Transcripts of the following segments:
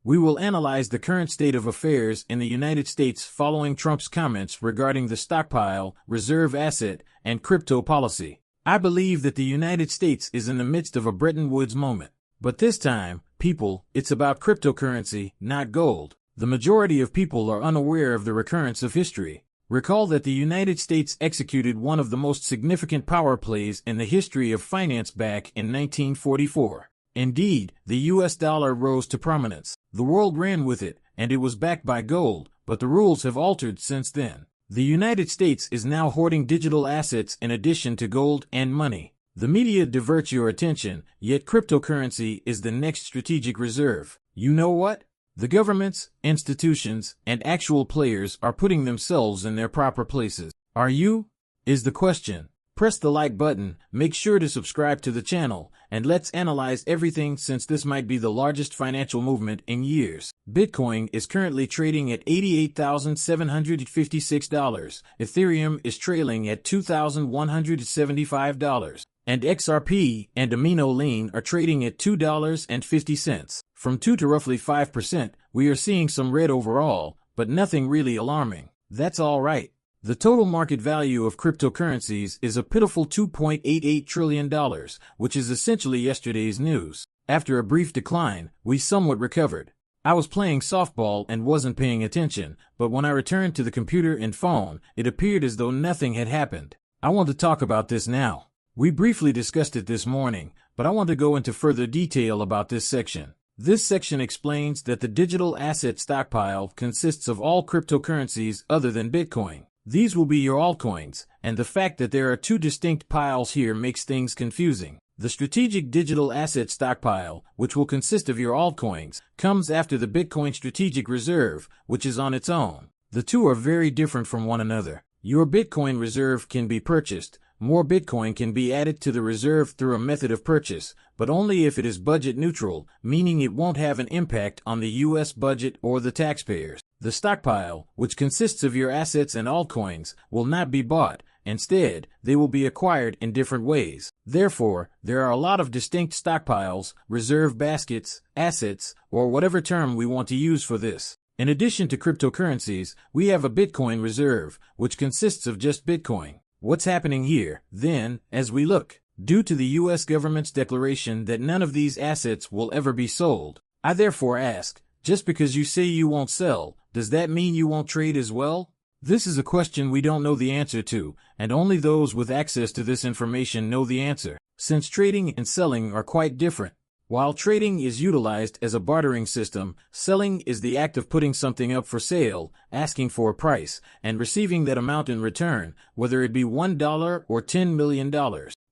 We will analyze the current state of affairs in the United States following Trump's comments regarding the stockpile, reserve asset, and crypto policy. I believe that the United States is in the midst of a Bretton Woods moment. But this time, people, it's about cryptocurrency, not gold. The majority of people are unaware of the recurrence of history. Recall that the United States executed one of the most significant power plays in the history of finance back in 1944. Indeed, the US dollar rose to prominence. The world ran with it, and it was backed by gold, but the rules have altered since then. The United States is now hoarding digital assets in addition to gold and money. The media diverts your attention, yet cryptocurrency is the next strategic reserve. You know what? The governments, institutions, and actual players are putting themselves in their proper places. Are you? Is the question. Press the like button, make sure to subscribe to the channel, and let's analyze everything since this might be the largest financial movement in years. Bitcoin is currently trading at $88,756. Ethereum is trailing at $2,175. And XRP and Amino Lean are trading at $2.50. From 2 to roughly 5%, we are seeing some red overall, but nothing really alarming. That's all right. The total market value of cryptocurrencies is a pitiful $2.88 trillion, which is essentially yesterday's news. After a brief decline, we somewhat recovered. I was playing softball and wasn't paying attention, but when I returned to the computer and phone, it appeared as though nothing had happened. I want to talk about this now. We briefly discussed it this morning, but I want to go into further detail about this section. This section explains that the digital asset stockpile consists of all cryptocurrencies other than Bitcoin. These will be your altcoins, and the fact that there are two distinct piles here makes things confusing. The strategic digital asset stockpile, which will consist of your altcoins, comes after the Bitcoin strategic reserve, which is on its own. The two are very different from one another. Your Bitcoin reserve can be purchased. More Bitcoin can be added to the reserve through a method of purchase, but only if it is budget neutral, meaning it won't have an impact on the U.S. budget or the taxpayers. The stockpile, which consists of your assets and altcoins, will not be bought. Instead, they will be acquired in different ways. Therefore, there are a lot of distinct stockpiles, reserve baskets, assets, or whatever term we want to use for this. In addition to cryptocurrencies, we have a Bitcoin reserve, which consists of just Bitcoin. What's happening here, then, as we look? Due to the U.S. government's declaration that none of these assets will ever be sold, I therefore ask, just because you say you won't sell, does that mean you won't trade as well? This is a question we don't know the answer to, and only those with access to this information know the answer, since trading and selling are quite different. While trading is utilized as a bartering system, selling is the act of putting something up for sale, asking for a price, and receiving that amount in return, whether it be $1 or $10 million.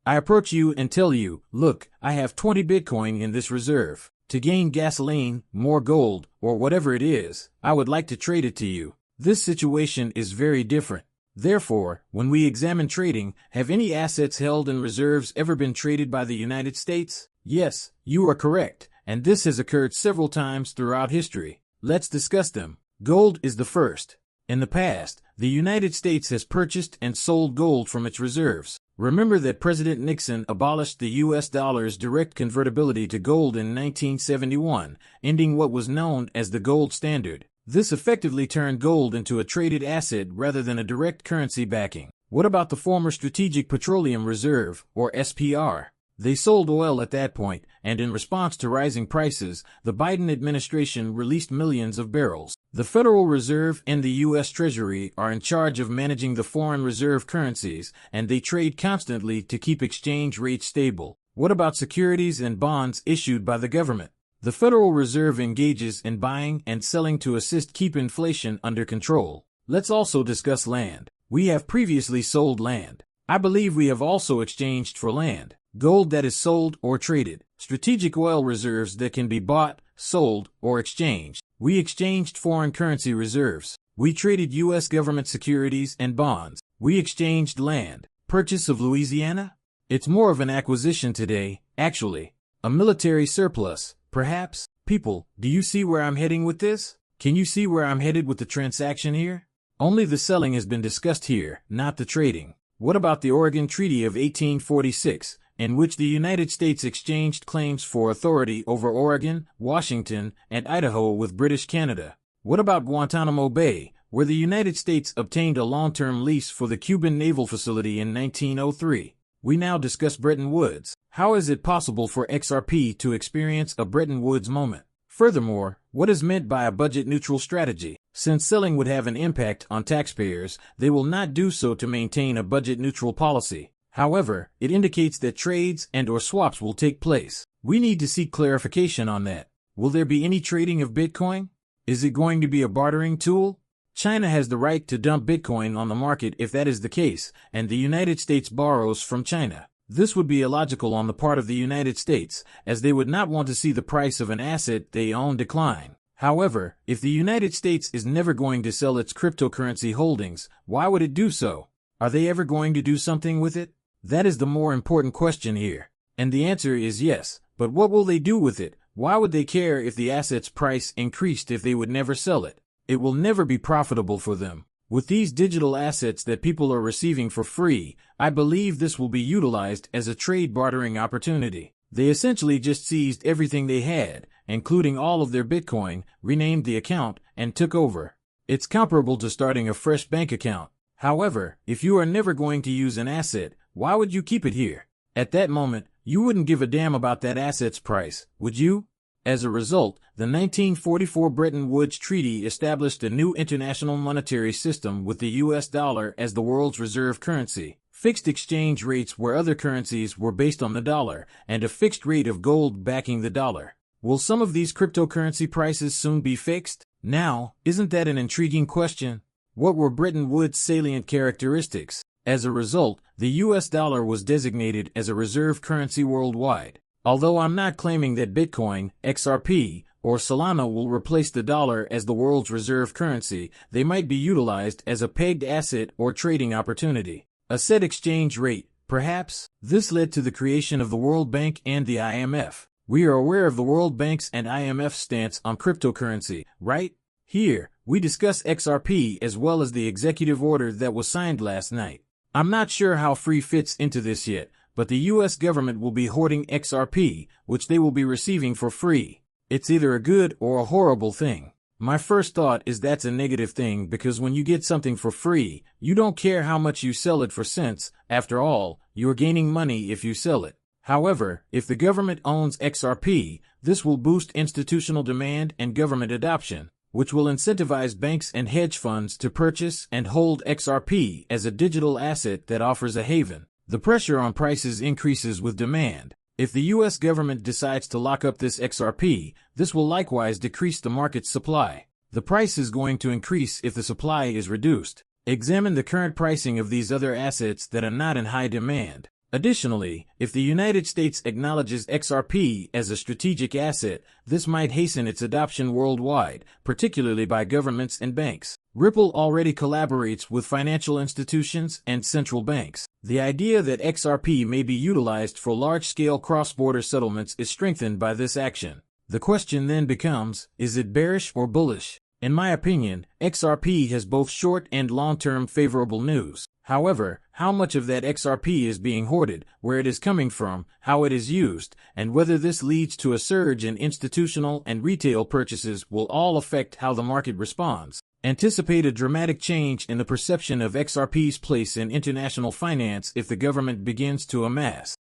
I approach you and tell you, look, I have 20 Bitcoin in this reserve. To gain gasoline, more gold, or whatever it is, I would like to trade it to you. This situation is very different. Therefore, when we examine trading, have any assets held in reserves ever been traded by the United States? Yes, you are correct, and this has occurred several times throughout history. Let's discuss them. Gold is the first. In the past, the United States has purchased and sold gold from its reserves. Remember that President Nixon abolished the U.S. dollar's direct convertibility to gold in 1971, ending what was known as the gold standard. This effectively turned gold into a traded asset rather than a direct currency backing. What about the former Strategic Petroleum Reserve, or SPR? They sold oil at that point, and in response to rising prices, the Biden administration released millions of barrels. The Federal Reserve and the U.S. Treasury are in charge of managing the foreign reserve currencies, and they trade constantly to keep exchange rates stable. What about securities and bonds issued by the government? The Federal Reserve engages in buying and selling to assist keep inflation under control. Let's also discuss land. We have previously sold land. I believe we have also exchanged for land. Gold that is sold or traded. Strategic oil reserves that can be bought, sold, or exchanged. We exchanged foreign currency reserves. We traded U.S. government securities and bonds. We exchanged land. Purchase of Louisiana? It's more of an acquisition today, actually. A military surplus, perhaps? People, do you see where I'm heading with this? Can you see where I'm headed with the transaction here? Only the selling has been discussed here, not the trading. What about the Oregon Treaty of 1846? in which the United States exchanged claims for authority over Oregon, Washington, and Idaho with British Canada. What about Guantanamo Bay, where the United States obtained a long-term lease for the Cuban naval facility in 1903? We now discuss Bretton Woods. How is it possible for XRP to experience a Bretton Woods moment? Furthermore, what is meant by a budget-neutral strategy? Since selling would have an impact on taxpayers, they will not do so to maintain a budget-neutral policy. However, it indicates that trades and/or swaps will take place. We need to seek clarification on that. Will there be any trading of Bitcoin? Is it going to be a bartering tool? China has the right to dump Bitcoin on the market if that is the case, and the United States borrows from China. This would be illogical on the part of the United States, as they would not want to see the price of an asset they own decline. However, if the United States is never going to sell its cryptocurrency holdings, why would it do so? Are they ever going to do something with it? That is the more important question here. And the answer is yes, but what will they do with it? Why would they care if the asset's price increased if they would never sell it? It will never be profitable for them. With these digital assets that people are receiving for free, I believe this will be utilized as a trade bartering opportunity. They essentially just seized everything they had, including all of their Bitcoin, renamed the account, and took over. It's comparable to starting a fresh bank account. However, if you are never going to use an asset, why would you keep it here? At that moment, you wouldn't give a damn about that asset's price, would you? As a result, the 1944 Bretton Woods Treaty established a new international monetary system with the US dollar as the world's reserve currency, fixed exchange rates where other currencies were based on the dollar, and a fixed rate of gold backing the dollar. Will some of these cryptocurrency prices soon be fixed? Now, isn't that an intriguing question? What were Bretton Woods' salient characteristics? As a result, the US dollar was designated as a reserve currency worldwide. Although I'm not claiming that Bitcoin, XRP, or Solana will replace the dollar as the world's reserve currency, they might be utilized as a pegged asset or trading opportunity. A set exchange rate, perhaps? This led to the creation of the World Bank and the IMF. We are aware of the World Bank's and IMF's stance on cryptocurrency, right? Here, we discuss XRP as well as the executive order that was signed last night. I'm not sure how free fits into this yet, but the US government will be hoarding XRP, which they will be receiving for free. It's either a good or a horrible thing. My first thought is that's a negative thing because when you get something for free, you don't care how much you sell it for since, after all, you're gaining money if you sell it. However, if the government owns XRP, this will boost institutional demand and government adoption, which will incentivize banks and hedge funds to purchase and hold XRP as a digital asset that offers a haven. The pressure on prices increases with demand. If the US government decides to lock up this XRP, this will likewise decrease the market's supply. The price is going to increase if the supply is reduced. Examine the current pricing of these other assets that are not in high demand. Additionally, if the United States acknowledges XRP as a strategic asset, this might hasten its adoption worldwide, particularly by governments and banks. Ripple already collaborates with financial institutions and central banks. The idea that XRP may be utilized for large-scale cross-border settlements is strengthened by this action. The question then becomes, is it bearish or bullish? In my opinion, XRP has both short and long-term favorable news. However, how much of that XRP is being hoarded, where it is coming from, how it is used, and whether this leads to a surge in institutional and retail purchases will all affect how the market responds. Anticipate a dramatic change in the perception of XRP's place in international finance if the government begins to amass